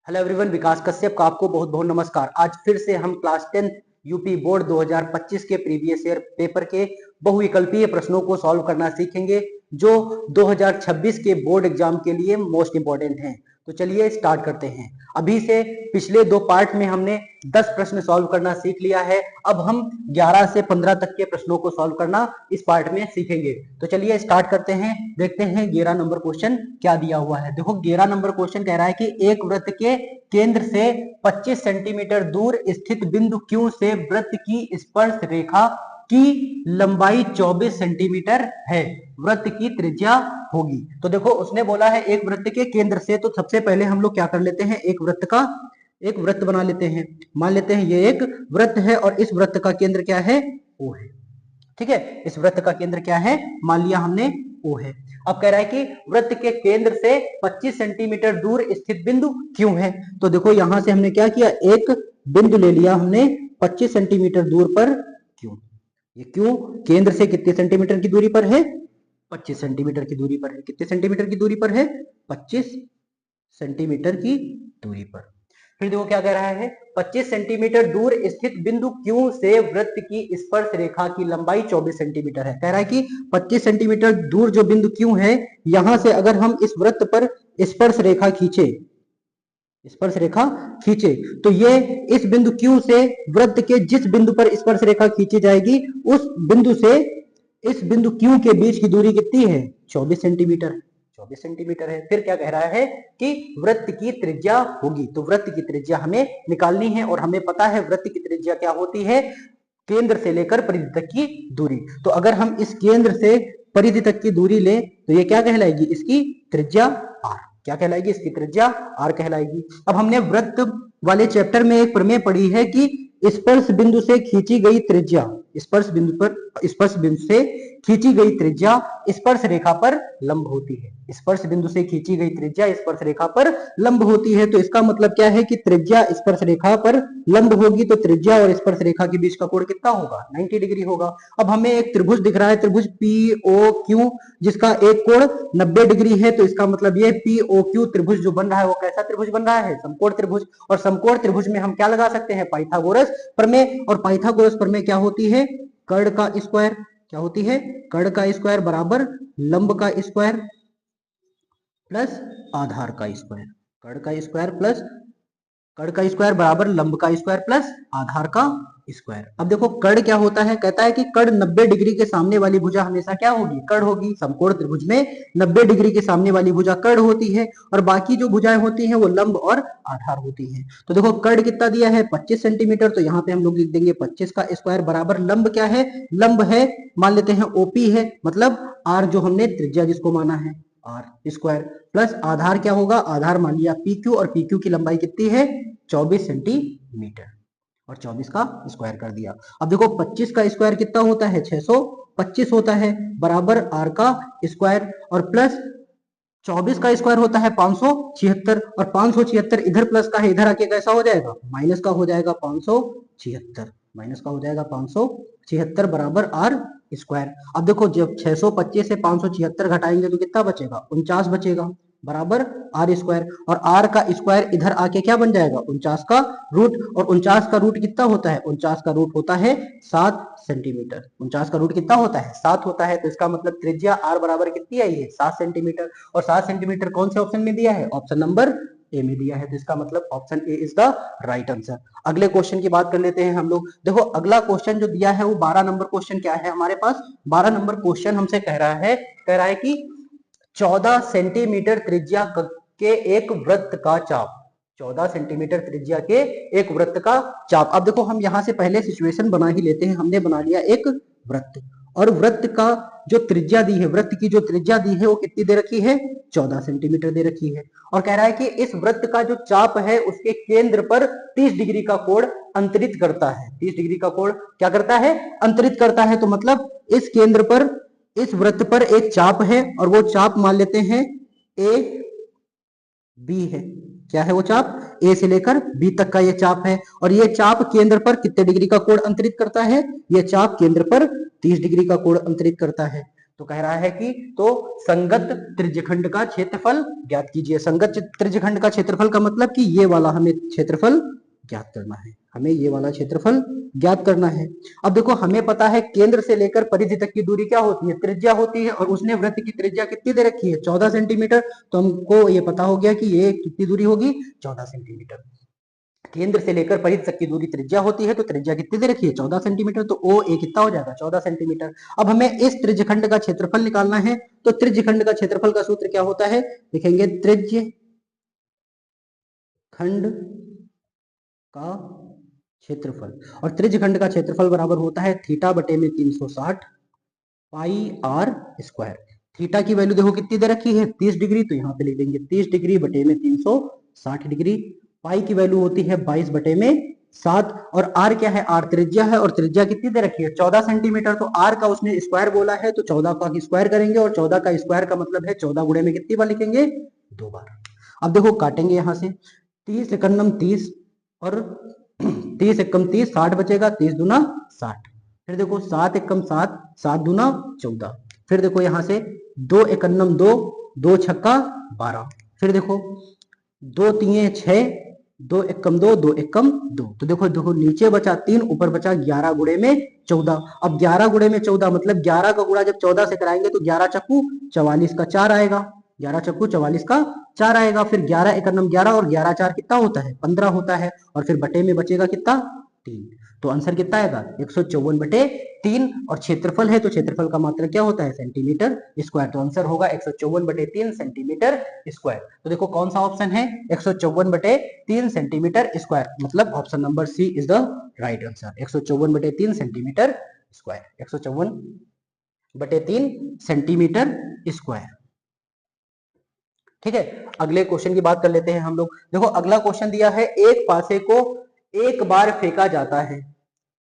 Hello everyone, विकास कश्यप का आपको बहुत बहुत नमस्कार। आज फिर से हम क्लास 10 यूपी बोर्ड 2025 के प्रीवियस ईयर पेपर के बहुविकल्पीय प्रश्नों को सॉल्व करना सीखेंगे जो 2026 के बोर्ड एग्जाम के लिए मोस्ट इंपॉर्टेंट हैं। तो चलिए स्टार्ट करते हैं। अभी से पिछले दो पार्ट में हमने 10 प्रश्न सॉल्व करना सीख लिया है। अब हम 11 से 15 तक के प्रश्नों को सॉल्व करना इस पार्ट में सीखेंगे। तो चलिए स्टार्ट करते हैं। देखते हैं 11 नंबर क्वेश्चन क्या दिया हुआ है। देखो 11 नंबर क्वेश्चन कह रहा है कि एक वृत्त के केंद्र से 25 सेंटीमीटर दूर स्थित बिंदु Q से वृत्त की स्पर्श रेखा की लंबाई 24 सेंटीमीटर है, वृत्त की त्रिज्या होगी। तो देखो उसने बोला है एक वृत्त के केंद्र से, तो सबसे पहले हम लोग क्या कर लेते हैं, एक वृत्त बना लेते हैं। मान लेते हैं ये एक वृत्त है और इस वृत्त का केंद्र क्या है, O है। ठीक है, इस वृत्त का केंद्र क्या है, मान लिया हमने O है। अब कह रहा है कि वृत्त के केंद्र से 25 सेंटीमीटर दूर स्थित बिंदु Q है। तो देखो यहां से हमने क्या किया, एक बिंदु ले लिया हमने 25 सेंटीमीटर दूर पर Q। ये Q केंद्र से कितने सेंटीमीटर की दूरी पर है, 25 सेंटीमीटर की दूरी पर है। कितने सेंटीमीटर की दूरी पर है, 25 सेंटीमीटर की दूरी पर। फिर देखो क्या कह रहा है, 25 सेंटीमीटर दूर स्थित बिंदु Q से वृत्त की स्पर्श रेखा की लंबाई 24 सेंटीमीटर है। कह रहा है कि 25 सेंटीमीटर दूर जो बिंदु Q है, यहां से अगर हम इस वृत्त पर स्पर्श रेखा खींचे तो ये इस बिंदु Q से वृत्त के जिस बिंदु पर स्पर्श रेखा खींची जाएगी उस बिंदु से इस बिंदु Q के बीच की दूरी कितनी है, 24 सेंटीमीटर। 24 सेंटीमीटर है। फिर क्या कह रहा है कि वृत्त की त्रिज्या होगी। तो वृत्त की त्रिज्या हमें निकालनी है और हमें पता है वृत्त की त्रिज्या क्या होती है, केंद्र से लेकर परिधि तक की दूरी। तो अगर हम इस केंद्र से परिधि तक की दूरी लें तो ये क्या कहलाएगी, इसकी त्रिज्या r। क्या कहलाएगी, इसकी त्रिज्या r कहलाएगी। अब हमने वृत्त वाले चैप्टर में एक प्रमेय पढ़ी है कि स्पर्श बिंदु से खींची गई त्रिज्या, स्पर्श बिंदु से खींची गई त्रिज्या स्पर्श रेखा पर लंब होती है। स्पर्श बिंदु से खींची गई त्रिज्या स्पर्श रेखा पर लंब होती है। तो इसका मतलब क्या है कि त्रिज्या स्पर्श रेखा पर लंब होगी, तो त्रिज्या और स्पर्श रेखा के बीच का कोण कितना होगा, 90 डिग्री होगा। अब हमें एक त्रिभुज दिख रहा है, त्रिभुज POQ, जिसका एक कोण 90 डिग्री है। तो इसका मतलब ये POQ त्रिभुज जो बन रहा है वो कैसा त्रिभुज बन रहा है, समकोण त्रिभुज। और समकोण त्रिभुज में हम क्या लगा सकते हैं, पाइथागोरस प्रमेय। और पाइथागोरस प्रमेय क्या होती है, कर्ण का स्क्वायर। क्या होती है, कर्ण का स्क्वायर बराबर लंब का स्क्वायर प्लस आधार का स्क्वायर। कर्ण का स्क्वायर बराबर लंब का स्क्वायर प्लस आधार का स्क्वायर। अब देखो कर्ण क्या होता है, कहता है कि कर्ण 90 डिग्री के सामने वाली भुजा हमेशा क्या होगी, कर्ण होगी। समकोण त्रिभुज में 90 डिग्री के सामने वाली भुजा कर्ण होती है और बाकी जो भुजाएं होती हैं वो लंब और आधार होती हैं। तो देखो कर्ण कितना दिया है, 25 सेंटीमीटर। तो यहाँ पे हम लोग लिख देंगे 25 का स्क्वायर बराबर लंब क्या है, लंब है, मान लेते हैं OP है, मतलब r जो हमने त्रिज्या जिसको माना है r स्क्वायर, प्लस आधार क्या होगा, आधार मान लिया PQ, और PQ की लंबाई कितनी है, 24 सेंटीमीटर, और 24 का स्क्वायर कर दिया। अब देखो 25 का स्क्वायर कितना होता है, 625 होता है, बराबर r का स्क्वायर, और प्लस 24 का स्क्वायर होता है 576, और 576 इधर प्लस का है, इधर आके कैसा हो जाएगा, माइनस का हो जाएगा, 576 माइनस का हो जाएगा 576 बराबर r स्क्वायर। अब देखो जब 625 से 576 घटाएंगे तो कितना बचेगा, 49 बचेगा, बराबर r स्क्वायर। और r का स्क्वायर इधर आके क्या बन जाएगा, 49 का रूट। और 49 का रूट कितना होता है, 49 का रूट होता है 7 सेंटीमीटर। 49 का रूट कितना होता है, 7 होता है। तो इसका मतलब त्रिज्या r बराबर कितनी आई है, 7 सेंटीमीटर। और 7 सेंटीमीटर कौन से ऑप्शन में दिया है, ऑप्शन नंबर ए में दिया है। तो इसका मतलब option A is the right answer. अगले क्वेश्चन की बात कर लेते हैं हम लोग। देखो अगला क्वेश्चन जो दिया है वो 12 नंबर क्वेश्चन क्या है हमारे पास, 12 नंबर क्वेश्चन हमसे कह रहा है कि 14 सेंटीमीटर त्रिज्या के एक वृत्त का चाप, 14 सेंटीमीटर त्रिज्या के एक वृत्त का चाप। अब देखो हम यहां से पहले सिचुएशन बना ही लेते हैं। हमने बना लिया एक वृत्त, और वृत्त का जो त्रिज्या दी है, वृत्त की जो त्रिज्या दी है वो कितनी दे रखी है, 14 सेंटीमीटर दे रखी है। और कह रहा है कि इस वृत्त का जो चाप है उसके केंद्र पर 30 डिग्री का कोण अंतरित करता है। 30 डिग्री का कोण क्या करता है, अंतरित करता है। तो मतलब इस केंद्र पर, इस वृत्त पर एक चाप है, और वो चाप मान लेते हैं AB है। क्या है वो चाप, A से लेकर B तक का ये चाप है। और ये चाप केंद्र पर कितने डिग्री का कोण अंतरित करता है, ये चाप केंद्र पर 30 डिग्री का कोण अंतरित करता है। तो कह रहा है कि तो संगत त्रिज्यखंड का क्षेत्रफल ज्ञात कीजिए। संगत त्रिज्यखंड का क्षेत्रफल का मतलब कि ये वाला हमें क्षेत्रफल ज्ञात करना है, हमें ये वाला क्षेत्रफल ज्ञात करना है। अब देखो हमें पता है केंद्र से लेकर परिधि तक की दूरी क्या होती है, त्रिज्या होती है, और उसने वृत्त की त्रिज्या कितनी दे रखी है, 14 सेंटीमीटर। तो हमको ये पता हो गया कि ये कितनी दूरी होगी, 14 सेंटीमीटर। केंद्र से लेकर परिधि तक की दूरी त्रिज्या होती है, तो त्रिज्या कितनी दे रखी है, 14 सेंटीमीटर। तो ओ ए कितना हो जाएगा, 14 सेंटीमीटर। अब हमें इस त्रिज्यखंड का क्षेत्रफल निकालना है, तो त्रिज्यखंड का क्षेत्रफल का सूत्र क्या होता है, लिखेंगे त्रिज्य खंड का क्षेत्रफल, और त्रिज्यखंड का क्षेत्रफल बराबर होता है थीटा बटे में 360 पाई आर स्क्वायर। थीटा की वैल्यू देखो कितनी दे रखी है, 30 डिग्री, तो यहाँ पे लिख देंगे 30 डिग्री बटे में 360 डिग्री। पाई की वैल्यू होती है 22 बटे में 7, और आर क्या है, आर त्रिज्या है, और त्रिज्या कितनी दे रखी है, 14 सेंटीमीटर। तो आर का उसने स्क्वायर बोला है, तो 14 का स्क्वायर करेंगे, और 14 का स्क्वायर का मतलब है 14 गुणे में कितनी बार लिखेंगे, 2 बार। अब देखो काटेंगे यहाँ से, 30 एकम 30 और 30 एकम 30, 60 बचेगा, 30 दूना 60। फिर देखो 7 एकम 7, 7 दूना 14। फिर देखो यहाँ से 2 एकन्नम 2, 2 छक्का 12। फिर देखो 2 तीन 6, 2 एकम 2, 2 एकम 2। तो देखो देखो नीचे बचा 3, ऊपर बचा 11 गुणे में 14। अब 11 गुणे में 14 मतलब 11 का गुणा जब 14 से कराएंगे तो 11 चक्कू 44 का 4 आएगा, 11 चक्कू 44 का 4 आएगा। फिर 11 एकन्नम 11 और 11 4 कितना होता है, 15 होता है, और फिर बटे में बचेगा कितना, 3। तो आंसर कितना आएगा, 154 बटे 3। और क्षेत्रफल है तो क्षेत्रफल का मात्रक क्या होता है, सेंटीमीटर स्क्वायर। तो आंसर होगा 154 बटे 3 सेंटीमीटर स्क्वायर। तो देखो कौन सा ऑप्शन है, 154 बटे 3 सेंटीमीटर स्क्वायर, मतलब option number C is the right answer. 154 बटे 3 सेंटीमीटर स्क्वायर, 154 बटे 3 सेंटीमीटर स्क्वायर। ठीक है, अगले क्वेश्चन की बात कर लेते हैं हम लोग। देखो अगला क्वेश्चन दिया है, एक पासे को एक बार फेंका जाता है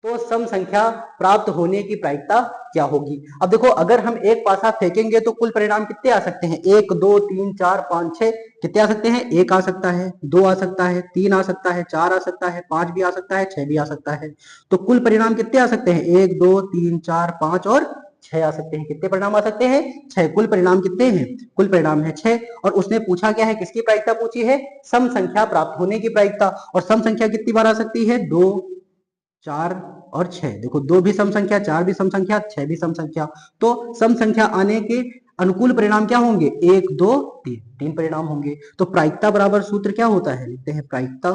तो सम संख्या प्राप्त होने की प्रायिकता क्या होगी। अब देखो अगर हम एक पासा फेंकेंगे तो कुल परिणाम कितने आ सकते हैं, 1 2 3 4 5 6 कितने आ सकते हैं, 1 आ सकता है, 2 आ सकता है, 3 आ सकता है, 4 आ सकता है, 5 भी आ सकता है, 6 भी आ सकता है। तो कुल परिणाम कितने आ सकते हैं, 1 2 3 4 5 और 6 आ सकते हैं। कितने परिणाम आ सकते हैं, 6। कुल परिणाम कितने हैं, कुल परिणाम है 6। और उसने पूछा क्या है, किसकी प्रायिकता पूछी है, सम संख्या प्राप्त होने की प्रायिकता। और सम संख्या कितनी बार आ सकती है, 2 4 और 6। देखो 2 भी सम संख्या, 4 भी सम संख्या, 6 भी सम संख्या। तो सम संख्या आने के अनुकूल परिणाम क्या होंगे, 1 2 3, 3 परिणाम होंगे। तो प्रायिकता बराबर सूत्र क्या होता है, लिखते हैं प्रायिकता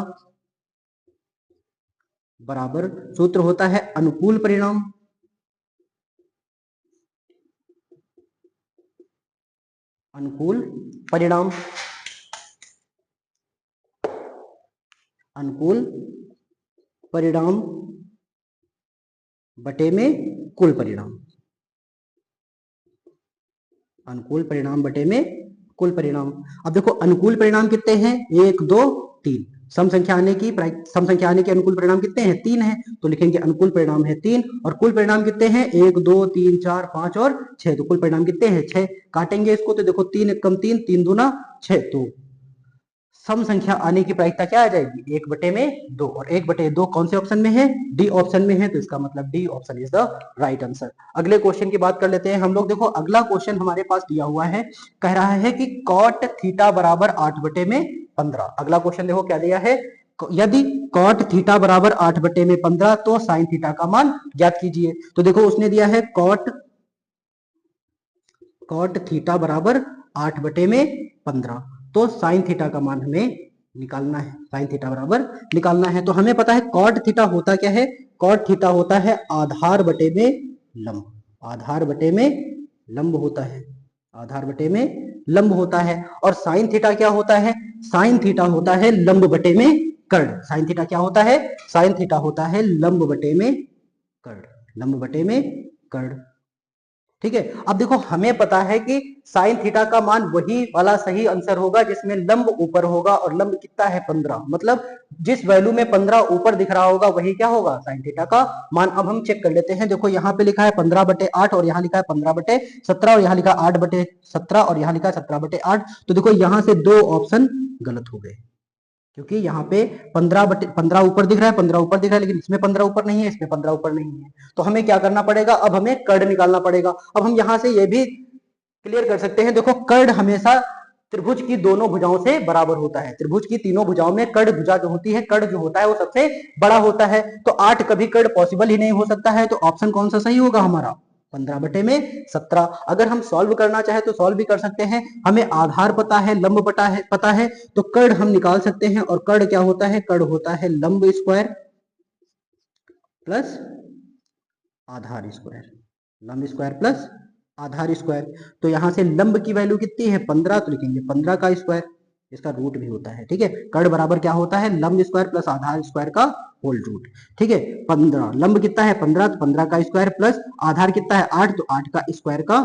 बराबर सूत्र होता है अनुकूल परिणाम, अनुकूल परिणाम, अनुकूल परिणाम बटे में कुल परिणाम, अनुकूल परिणाम बटे में कुल परिणाम। अब देखो अनुकूल परिणाम कितने हैं, 1 2 3। सम संख्या आने की सम संख्या आने के अनुकूल परिणाम कितने हैं, 3 है, तो लिखेंगे अनुकूल परिणाम है 3। और कुल परिणाम कितने हैं, 1 2 3 4 5 और 6। तो कुल परिणाम कितने हैं, 6। काटेंगे इसको तो देखो 3 एकम 3, 3 दूना 6। तो सम संख्या आने की प्रायिकता क्या आ जाएगी, 1 बटे में 2। और 1 बटे 2 कौन से ऑप्शन में है, डी ऑप्शन में है। तो इसका मतलब D option is the right answer. अगले क्वेश्चन की बात कर लेते हैं हम लोग। देखो अगला क्वेश्चन हमारे पास दिया हुआ है, कह रहा है कि कॉट थीटा बराबर 8 बटे में 15। अगला क्वेश्चन देखो क्या दिया है, यदि कॉट थीटा बराबर 8 बटे में 15 तो साइन थीटा का मान ज्ञात कीजिए। तो देखो उसने दिया है कॉट थीटा बराबर 8 बटे में 15, तो साइन थीटा का मान हमें निकालना है, साइन थीटा बराबर निकालना है। तो हमें पता है कॉट थीटा होता क्या है, कॉट थीटा होता है आधार बटे में लंब, आधार बटे में लंब होता है, आधार बटे में लंब होता है। और साइन थीटा क्या होता है, साइन थीटा होता है लंब बटे में कर्ण। साइन थीटा क्या होता है, साइन थीटा होता है लंब बटे में कर्ण, लंब बटे में कर्ण। ठीक है, अब देखो हमें पता है कि साइन थीटा का मान वही वाला सही आंसर होगा जिसमें लंब ऊपर होगा, और लंब कितना है 15, मतलब जिस वैल्यू में 15 ऊपर दिख रहा होगा वही क्या होगा, साइन थीटा का मान। अब हम चेक कर लेते हैं, देखो यहाँ पे लिखा है 15 बटे 8 और यहाँ लिखा है 15 बटे 17 और यहाँ लिखा 8 बटे 17 और यहाँ लिखा है 17 बटे 8। तो देखो यहाँ से 2 ऑप्शन गलत हो गए, क्योंकि यहाँ पे 15 ऊपर दिख रहा है, 15 ऊपर दिख रहा है, लेकिन इसमें 15 ऊपर नहीं है, इसमें 15 ऊपर नहीं है। तो हमें क्या करना पड़ेगा, अब हमें कर्ण निकालना पड़ेगा। अब हम यहाँ से ये भी क्लियर कर सकते हैं, देखो कर्ण हमेशा त्रिभुज की दोनों भुजाओं से बराबर होता है। त्रिभुज की तीनों भुजाओं में कर्ण भुजा जो होती है, कर्ण जो होता है वो सबसे बड़ा होता है। तो 8 कभी कर्ण पॉसिबल ही नहीं हो सकता है। तो ऑप्शन कौन सा सही होगा हमारा, 15/17। अगर हम सॉल्व करना चाहे तो सॉल्व भी कर सकते हैं। हमें आधार पता है, लंब पता है, तो कर्ण हम निकाल सकते हैं। और कर्ण क्या होता है, कर्ण होता है लंब स्क्वायर प्लस आधार स्क्वायर, लंब स्क्वायर प्लस आधार स्क्वायर। तो यहां से लंब की वैल्यू कितनी है, 15, तो लिखेंगे 15 का स्क्वायर, इसका रूट भी होता है। ठीक है, कर्ण बराबर क्या होता है, लंब स्क्वायर प्लस आधार स्क्वायर का होल रूट। ठीक है, 15 लंब कितना है 15, तो 15 का स्क्वायर प्लस आधार कितना है 8, तो 8 का स्क्वायर का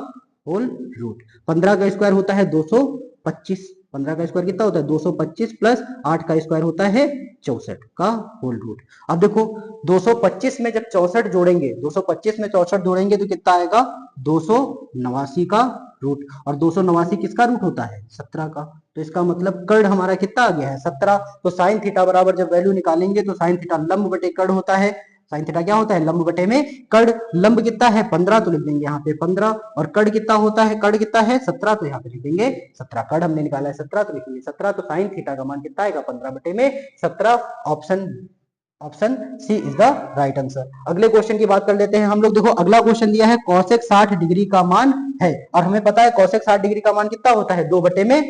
होल रूट। 15 का स्क्वायर होता है 225, 15 का स्क्वायर कितना होता है 225 प्लस 8 का स्क्वायर होता है 64 का होल रूट। अब देखो 225 में जब 64 जोड़ेंगे, 225 में 64 जोड़ेंगे तो कितना आएगा 289 का रूट। और 289 किसका रूट होता है 17 का। तो इसका मतलब कर्ण हमारा कितना आ गया है 17। तो साइन थीटा बराबर जब वैल्यू निकालेंगे तो साइन थीटा लंब बटे कर्ण होता है। साइन थीटा क्या होता है, लंब बटे में कर्ण। लंब कितना है 15, तो लिख देंगे यहाँ पे 15। और कर्ण कितना होता है, कर्ण कितना है 17, तो यहाँ पे लिख देंगे 17। कर्ण हमने निकाला है 17, तो लिखेंगे 17। तो साइन थीटा का मान कितना आएगा 15/17। Option C is the right answer. अगले क्वेश्चन की बात कर लेते हैं हम लोग। देखो अगला क्वेश्चन दिया है कॉसेक 60 डिग्री का मान है, और हमें पता है कॉसेक 60 डिग्री का मान कितना होता है 2/√3।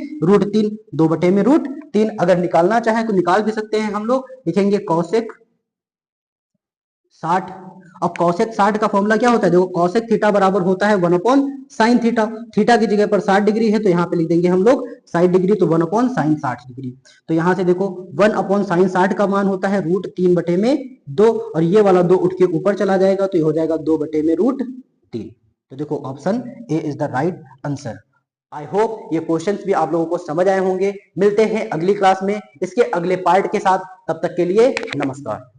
2/√3 अगर निकालना चाहे तो निकाल भी सकते हैं हम लोग। लिखेंगे कॉसेक 60। अब कॉसेक 60 का फॉर्मूला क्या होता है, देखो कॉसेक थीटा बराबर होता है 1/sin थीटा। थीटा की जगह पर 60 डिग्री है तो यहाँ पे लिख देंगे हम लोग 60 डिग्री, तो 1/sin 60 डिग्री। तो यहाँ से देखो 1/sin 60 का मान होता है √3/2, और ये वाला 2 उठ के ऊपर चला जाएगा तो ये हो जाएगा 2/√3। तो देखो option A is the right answer. I hope ये क्वेश्चंस भी आप लोगों को समझ आए होंगे। मिलते हैं अगली क्लास में इसके अगले पार्ट के साथ, तब तक के लिए नमस्कार।